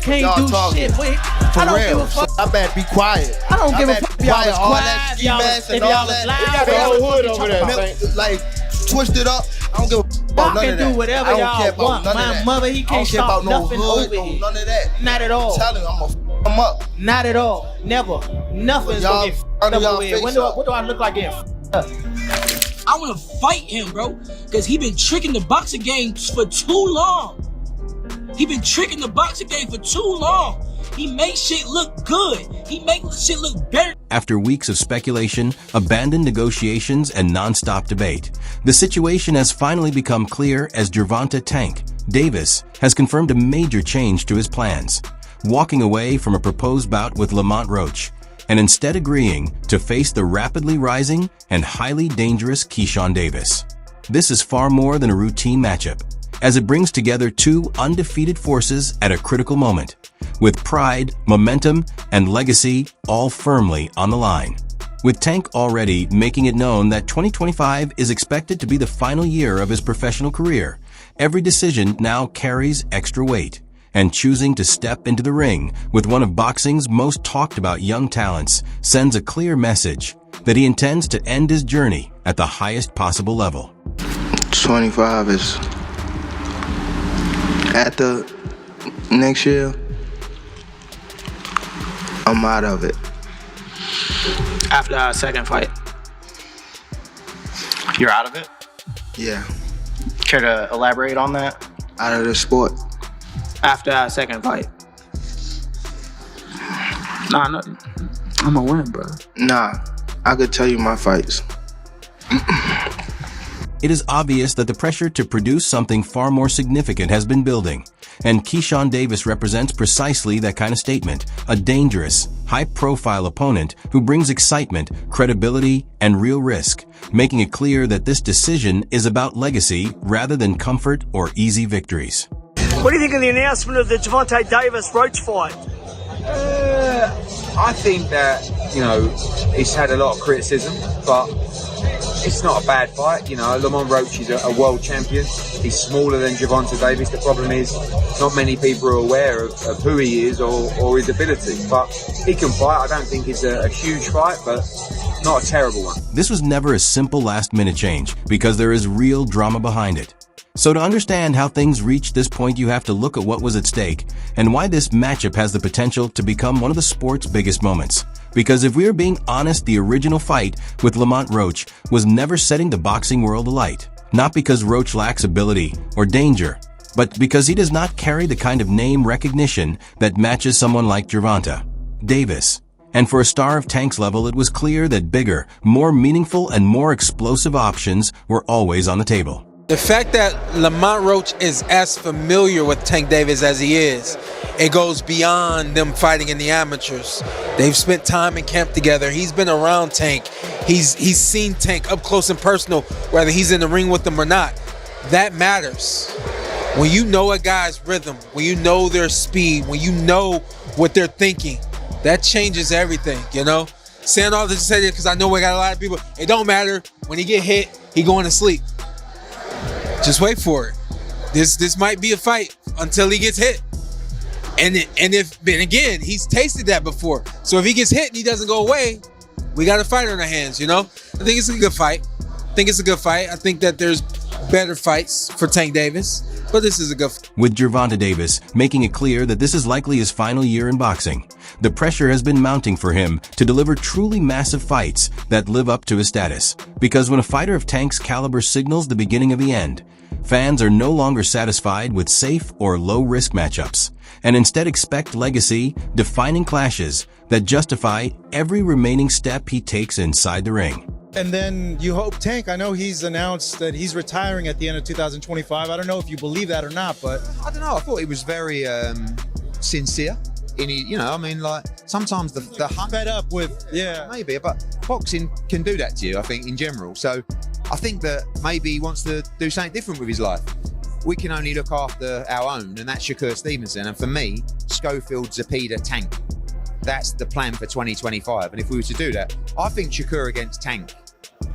can't y'all do talking. shit. Wait, For I don't real. give a fuck. I better be quiet. I don't give a better fuck be if y'all quiet. was All quiet, that if ski y'all mask was and all loud. that. The whole hood over there. Like, twist it up. I don't give a fuck Y'all about none can of that. do whatever I don't y'all care about want. none of My that. mother, he I don't can't care stop about no nothing hood, over no here. none of that. Not at all. I'm telling you, I'm gonna f him up. Not at all. Never. Nothing's Y'all gonna get under f***ed up y'all over here. face What do I look like getting f***ed up? I want to fight him, bro, because he been tricking the boxing game for too long. He been tricking the boxing game for too long. He makes shit look good. He makes shit look better. After weeks of speculation, abandoned negotiations, and non-stop debate, the situation has finally become clear as Gervonta "Tank" Davis has confirmed a major change to his plans, walking away from a proposed bout with Lamont Roach, and instead agreeing to face the rapidly rising and highly dangerous Keyshawn Davis. This is far more than a routine matchup, as it brings together two undefeated forces at a critical moment, with pride, momentum, and legacy all firmly on the line. With Tank already making it known that 2025 is expected to be the final year of his professional career, every decision now carries extra weight, and choosing to step into the ring with one of boxing's most talked about young talents sends a clear message that he intends to end his journey at the highest possible level. 25 is after next year. I'm out of it. After our second fight. You're out of it? Yeah, Care to elaborate on that? out of the sport. After our second fight. Nah, no, I'm gonna win, bro. Nah, I could tell you my fights. It is obvious that the pressure to produce something far more significant has been building, and Keyshawn Davis represents precisely that kind of statement, a dangerous, high-profile opponent who brings excitement, credibility, and real risk, making it clear that this decision is about legacy rather than comfort or easy victories. What do you think of the announcement of the Gervonta Davis-Roach fight? I think that, he's had a lot of criticism, but it's not a bad fight. Lamont Roach is a world champion. He's smaller than Gervonta Davis. The problem is not many people are aware of who he is or his ability. But he can fight. I don't think it's a huge fight, but not a terrible one. This was never a simple last-minute change because there is real drama behind it. So to understand how things reached this point, you have to look at what was at stake and why this matchup has the potential to become one of the sport's biggest moments. Because if we are being honest, the original fight with Lamont Roach was never setting the boxing world alight. Not because Roach lacks ability or danger, but because he does not carry the kind of name recognition that matches someone like Gervonta Davis. And for a star of Tank's level, it was clear that bigger, more meaningful, and more explosive options were always on the table. The fact that Lamont Roach is as familiar with Tank Davis as he is, it goes beyond them fighting in the amateurs. They've spent time in camp together. He's been around Tank. He's seen Tank up close and personal, whether he's in the ring with them or not. That matters. When you know a guy's rhythm, when you know their speed, when you know what they're thinking, that changes everything, Saying all this to say that because I know we got a lot of people, it don't matter. When he get hit, he going to sleep. Just wait for it. This might be a fight until he gets hit. And again, he's tasted that before. So if he gets hit and he doesn't go away, we got a fight on our hands, I think it's a good fight. I think that there's better fights for Tank Davis, but this is a good fight. With Gervonta Davis making it clear that this is likely his final year in boxing, the pressure has been mounting for him to deliver truly massive fights that live up to his status. Because when a fighter of Tank's caliber signals the beginning of the end, fans are no longer satisfied with safe or low-risk matchups, and instead expect legacy, defining clashes that justify every remaining step he takes inside the ring. And then you hope Tank, I know he's announced that he's retiring at the end of 2025. I don't know if you believe that or not, but I don't know. I thought he was very sincere. Sometimes the hunt fed up with, maybe, but boxing can do that to you, I think, in general. So I think that maybe he wants to do something different with his life. We can only look after our own, and that's Shakur Stevenson. And for me, Schofield, Zepeda, Tank. That's the plan for 2025. And if we were to do that, I think Shakur against Tank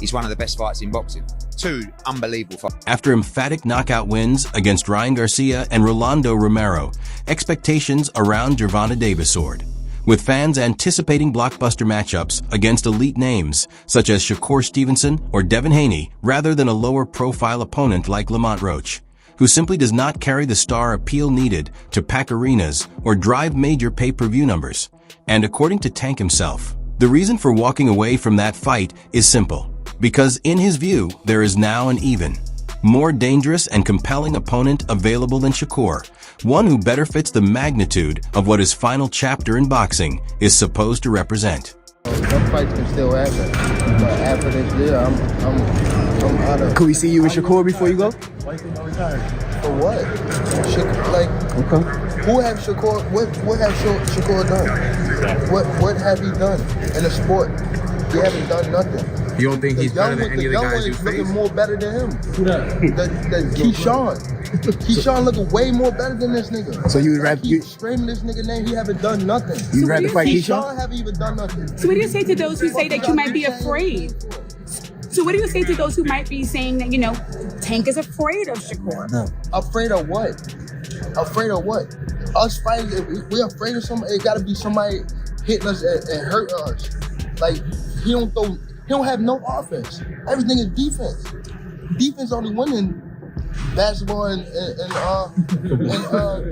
is one of the best fights in boxing. two unbelievable fights. After emphatic knockout wins against Ryan Garcia and Rolando Romero, expectations around Gervonta Davis soared, with fans anticipating blockbuster matchups against elite names such as Shakur Stevenson or Devin Haney rather than a lower-profile opponent like Lamont Roach, who simply does not carry the star appeal needed to pack arenas or drive major pay-per-view numbers. And according to Tank himself, the reason for walking away from that fight is simple. Because in his view, there is now an even, more dangerous and compelling opponent available than Shakur, one who better fits the magnitude of what his final chapter in boxing is supposed to represent. Some fights can still happen, but after this year, I'm out of. Could we see you with Shakur before you go? For what? Who have Shakur? What have Shakur done? What have he done in the sport? He haven't done nothing. You don't think he's better than any of the guys you looking face? more better than him. Who that? The Keyshawn. Keyshawn looking way more better than this nigga. So you would rather keep screaming this nigga name? He haven't done nothing. You'd rather fight Keyshawn? Haven't even done nothing. So what do you say to those who say that you might be afraid? So what do you say to those who might be saying that, you know, Tank is afraid of Shakur? No. Afraid of what? Afraid of what? Us fighting, if we're afraid of somebody, it gotta be somebody hitting us and hurting us. Like, he don't have no offense. Everything is defense. Defense only winning basketball and football.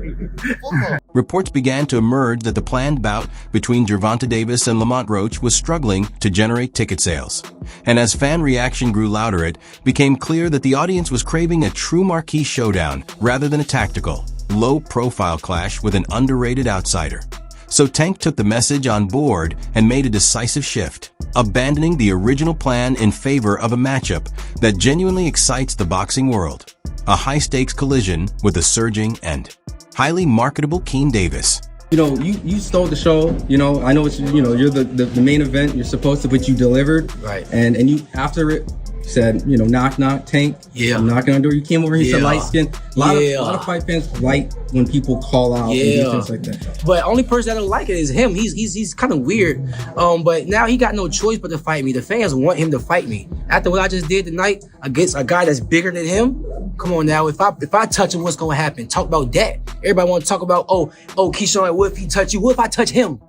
Reports began to emerge that the planned bout between Gervonta Davis and Lamont Roach was struggling to generate ticket sales. And as fan reaction grew louder, it became clear that the audience was craving a true marquee showdown rather than a tactical, low-profile clash with an underrated outsider. So Tank took the message on board and made a decisive shift, abandoning the original plan in favor of a matchup that genuinely excites the boxing world. A high-stakes collision with a surging and highly marketable Keyshawn Davis. You know, you stole the show. You know, I know it's, you know, you're the main event. You're supposed to, but you delivered. Right. And you, after it, said, you know, knock, knock, Tank. Yeah. I'm knocking on the door. You came over here, said light skin. A lot of fight fans like when people call out and do things like that. But only person that don't like it is him. He's kind of weird. But now he got no choice but to fight me. The fans want him to fight me. After what I just did tonight against a guy that's bigger than him, come on now. If I touch him, what's gonna happen? Talk about that. Everybody want to talk about, oh, Keyshawn, what if he touch you? What if I touch him?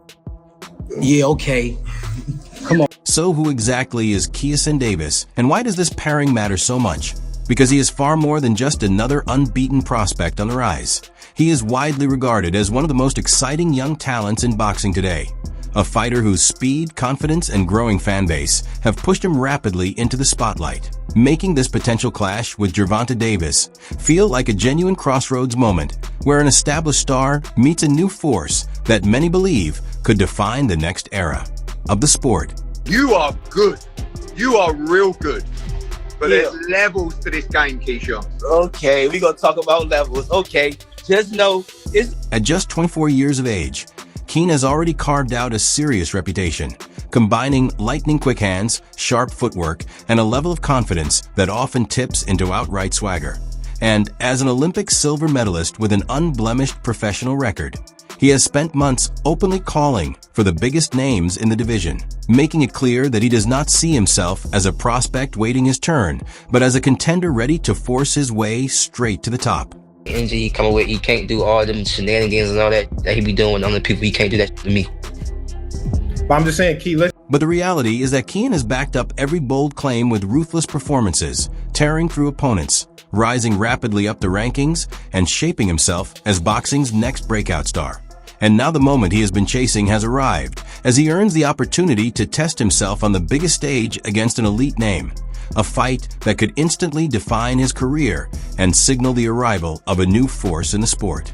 Yeah, okay. Come on. So who exactly is Keyshawn Davis, and why does this pairing matter so much? Because he is far more than just another unbeaten prospect on the rise. He is widely regarded as one of the most exciting young talents in boxing today. A fighter whose speed, confidence, and growing fan base have pushed him rapidly into the spotlight, making this potential clash with Gervonta Davis feel like a genuine crossroads moment where an established star meets a new force that many believe could define the next era of the sport. You are good. You are real good. But there's levels to this game, Keyshawn. Okay, we're going to talk about levels. Okay, just know it's... At just 24 years of age, Keyshawn has already carved out a serious reputation, combining lightning-quick hands, sharp footwork, and a level of confidence that often tips into outright swagger. And as an Olympic silver medalist with an unblemished professional record, he has spent months openly calling for the biggest names in the division, making it clear that he does not see himself as a prospect waiting his turn, but as a contender ready to force his way straight to the top. Energy he coming with, he can't do all them shenanigans and all that he be doing with other people. He can't do that to me. But I'm just saying, Key, But the reality is that Keyshawn has backed up every bold claim with ruthless performances, tearing through opponents, rising rapidly up the rankings, and shaping himself as boxing's next breakout star. And now the moment he has been chasing has arrived, as he earns the opportunity to test himself on the biggest stage against an elite name. A fight that could instantly define his career and signal the arrival of a new force in the sport.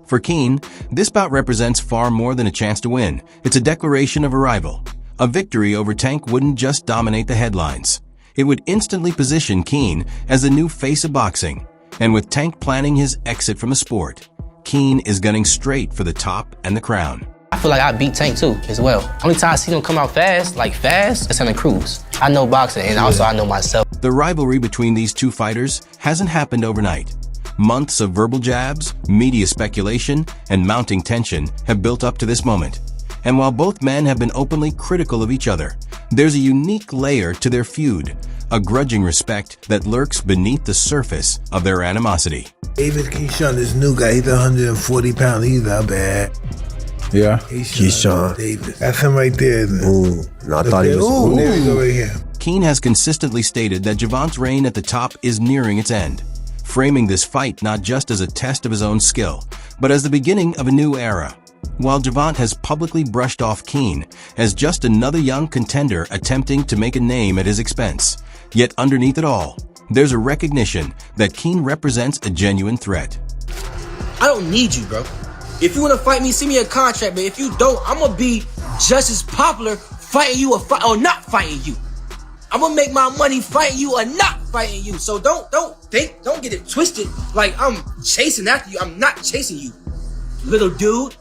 For Keyshawn, this bout represents far more than a chance to win. It's a declaration of arrival. A victory over Tank wouldn't just dominate the headlines. It would instantly position Keyshawn as the new face of boxing. And with Tank planning his exit from the sport, Keyshawn is gunning straight for the top and the crown. I feel like I beat Tank too, as well. Only time I see him come out fast, it's on the cruise. I know boxing, and also I know myself. The rivalry between these two fighters hasn't happened overnight. Months of verbal jabs, media speculation, and mounting tension have built up to this moment. And while both men have been openly critical of each other, there's a unique layer to their feud, a grudging respect that lurks beneath the surface of their animosity. Davis Keyshawn, this new guy, he's 140 pounds, he's not bad. Yeah. Keyshawn Davis. That's him right there. Ooh, no, I thought he was. Ooh, there we go right here. Keane has consistently stated that Gervont's reign at the top is nearing its end, framing this fight not just as a test of his own skill, but as the beginning of a new era. While Gervonta has publicly brushed off Keane as just another young contender attempting to make a name at his expense, yet underneath it all, there's a recognition that Keane represents a genuine threat. I don't need you, bro. If you want to fight me, send me a contract, but if you don't, I'm going to be just as popular fighting you or not fighting you. I'm going to make my money fighting you or not fighting you. So don't get it twisted like I'm chasing after you. I'm not chasing you, little dude.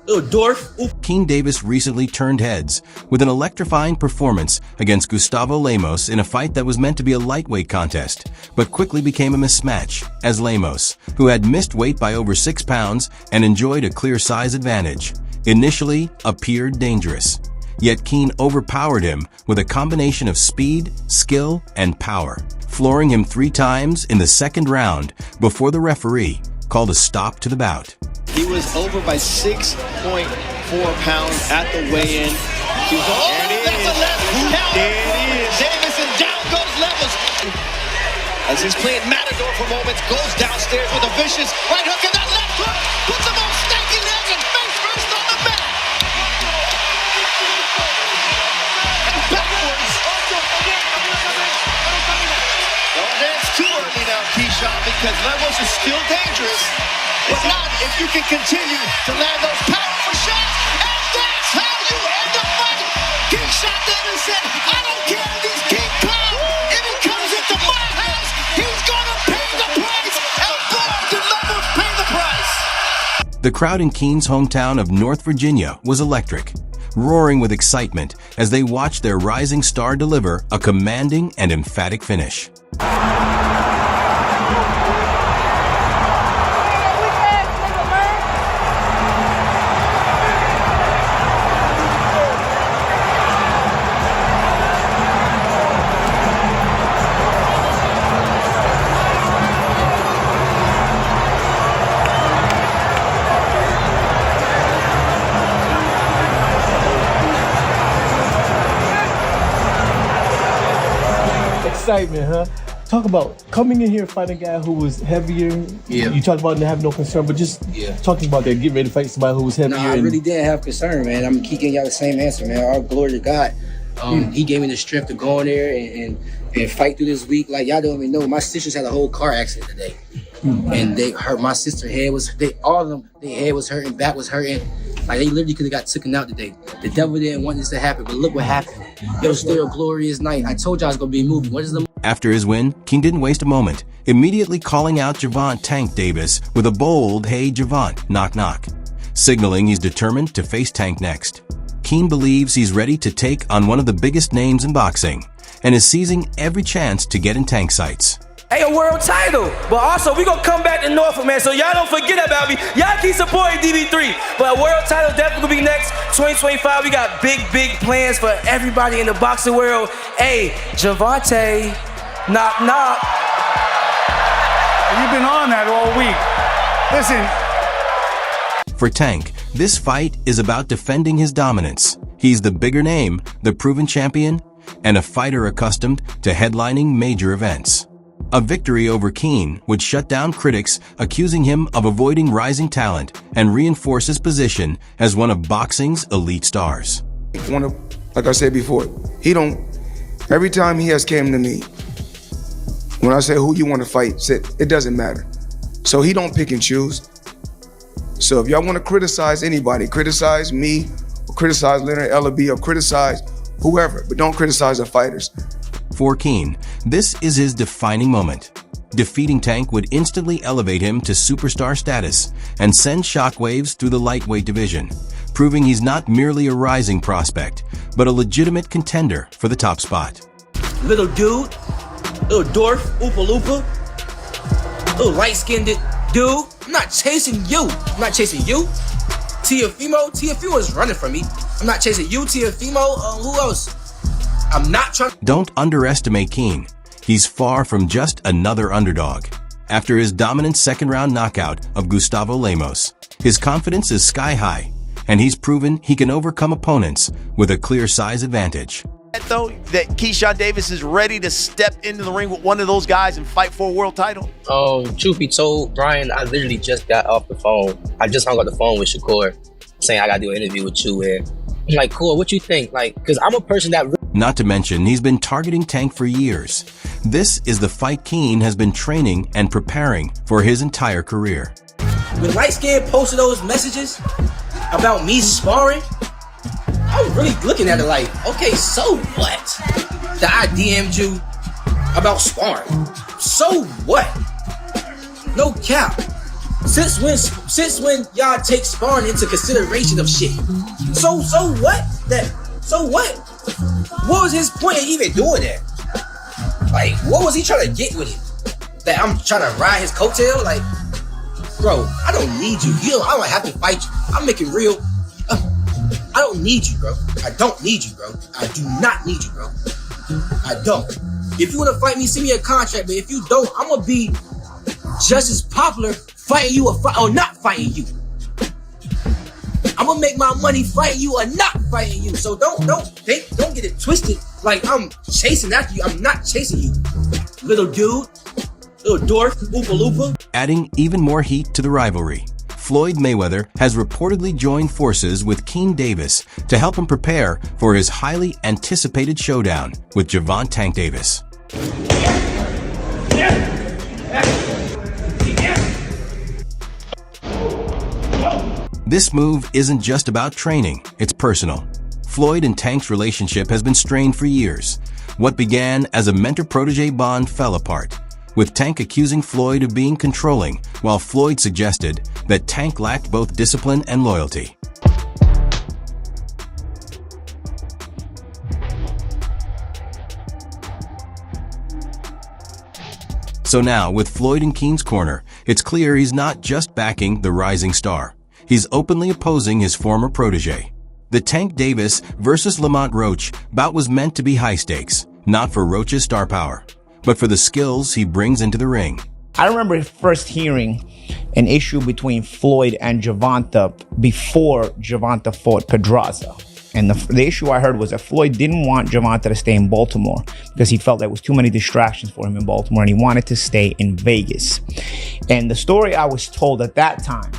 Little dwarf. Ooh. Keyshawn Davis recently turned heads with an electrifying performance against Gustavo Lemos in a fight that was meant to be a lightweight contest, but quickly became a mismatch as Lemos, who had missed weight by over 6 pounds and enjoyed a clear size advantage, initially appeared dangerous. Yet Keane overpowered him with a combination of speed, skill, and power, flooring him 3 times in the second round before the referee called a stop to the bout. He was over by 6.4 pounds at the weigh-in. That's a left counter. There it is. Davis, and down goes Lemos. As he's playing Matador for moments, goes downstairs with a vicious right hook, and that left hook puts him on stanky legs and face first on the back. And backwards. Don't dance too early now, Keyshawn, because Lemos is still dangerous. But not if you can continue to land those powerful shots. And that's how you end the fight. Keyshawn Davis said, I don't care if he's King Kong. If he comes into my house, he's going to pay the price. And boy, did Lemos pay the price. The crowd in Keane's hometown of North Virginia was electric, roaring with excitement as they watched their rising star deliver a commanding and emphatic finish. Excitement, huh? Talk about coming in here fighting a guy who was heavier. Yeah. You talked about not having no concern, but just talking about that, getting ready to fight somebody who was heavier. No, I really didn't have concern, man. I'm keep giving y'all the same answer, man. All glory to God. He gave me the strength to go in there and fight through this week. Like y'all don't even know, my sisters had a whole car accident today, and they hurt. My sister's head was all of them. Their head was hurting, back was hurting. Like they literally could have got taken out today. The devil didn't want this to happen, but look what happened. It was still a glorious night. I told y'all it's gonna be a movie. What is the? After his win, Keane didn't waste a moment, immediately calling out Gervonta Tank Davis with a bold, "Hey Gervonta, knock knock," signaling he's determined to face Tank next. Keane believes he's ready to take on one of the biggest names in boxing and is seizing every chance to get in Tank's sights. Hey, a world title. But also, we gonna come back to Norfolk, man, so y'all don't forget about me. Y'all keep supporting DB3. But a world title definitely gonna be next. 2025, we got big plans for everybody in the boxing world. Hey, Gervonta, knock, knock. You've been on that all week. Listen. For Tank, this fight is about defending his dominance. He's the bigger name, the proven champion, and a fighter accustomed to headlining major events. A victory over Keane would shut down critics accusing him of avoiding rising talent and reinforce his position as one of boxing's elite stars. Like I said before, every time he has came to me, when I say who you want to fight, said it doesn't matter. So he don't pick and choose. So if y'all want to criticize anybody, criticize me, or criticize Leonard Ellaby, or criticize whoever, but don't criticize the fighters. For Keane, this is his defining moment. Defeating Tank would instantly elevate him to superstar status and send shockwaves through the lightweight division, proving he's not merely a rising prospect, but a legitimate contender for the top spot. Little dude, little dwarf, Oopa Loopa, little light-skinned dude. I'm not chasing you. I'm not chasing you. Tiafimo is running from me. I'm not chasing you, Tiafimo. Who else? I'm not trying. Don't underestimate Keane. He's far from just another underdog. After his dominant second-round knockout of Gustavo Lemos, his confidence is sky-high, and he's proven he can overcome opponents with a clear size advantage. Though, that Keyshawn Davis is ready to step into the ring with one of those guys and fight for a world title? Truth be told, Brian, I literally just got off the phone. I just hung up the phone with Shakur, saying I gotta do an interview with you. And I'm like, cool, what you think? Like, because I'm a person that... Not to mention, he's been targeting Tank for years. This is the fight Keane has been training and preparing for his entire career. When Light Skin posted those messages about me sparring, I was really looking at it like, okay, so what? That I DM'd you about sparring. So what? No cap. Since when y'all take sparring into consideration of shit? So what? So what? What was his point of even doing that? Like, what was he trying to get with it? That I'm trying to ride his coattail? Like, bro, I don't need you. I don't have to fight you. I'm making real. I don't need you, bro. I don't need you, bro. I do not need you, bro. I don't. If you want to fight me, send me a contract. But if you don't, I'm gonna be just as popular fighting you or not fighting you. I'm gonna make my money fighting you or not fighting you. So don't get it twisted like I'm chasing after you. I'm not chasing you, little dude, little dwarf, Oopa Loopa. Adding even more heat to the rivalry, Floyd Mayweather has reportedly joined forces with Keyshawn Davis to help him prepare for his highly anticipated showdown with Gervonta Tank Davis. This move isn't just about training, it's personal. Floyd and Tank's relationship has been strained for years. What began as a mentor-protege bond fell apart, with Tank accusing Floyd of being controlling, while Floyd suggested that Tank lacked both discipline and loyalty. So now, with Floyd in Keane's corner, it's clear he's not just backing the rising star. He's openly opposing his former protege. The Tank Davis versus Lamont Roach bout was meant to be high stakes, not for Roach's star power, but for the skills he brings into the ring. I remember first hearing an issue between Floyd and Gervonta before Gervonta fought Pedraza. And the issue I heard was that Floyd didn't want Gervonta to stay in Baltimore because he felt there was too many distractions for him in Baltimore and he wanted to stay in Vegas. And the story I was told at that time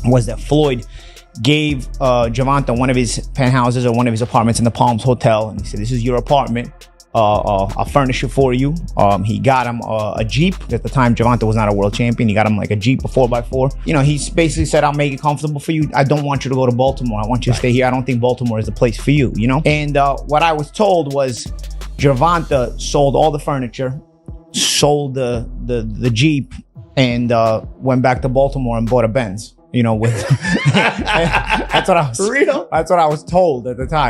was that Floyd gave Gervonta one of his penthouses or one of his apartments in the Palms Hotel. And he said, this is your apartment. I'll furnish it for you. He got him a Jeep. At the time, Gervonta was not a world champion. He got him like a Jeep, a 4x4. You know, he basically said, I'll make it comfortable for you. I don't want you to go to Baltimore. I want you to stay here. I don't think Baltimore is the place for you, you know? And what I was told was Gervonta sold all the furniture, sold the Jeep, and went back to Baltimore and bought a Benz. You know, with that's what I was told at the time.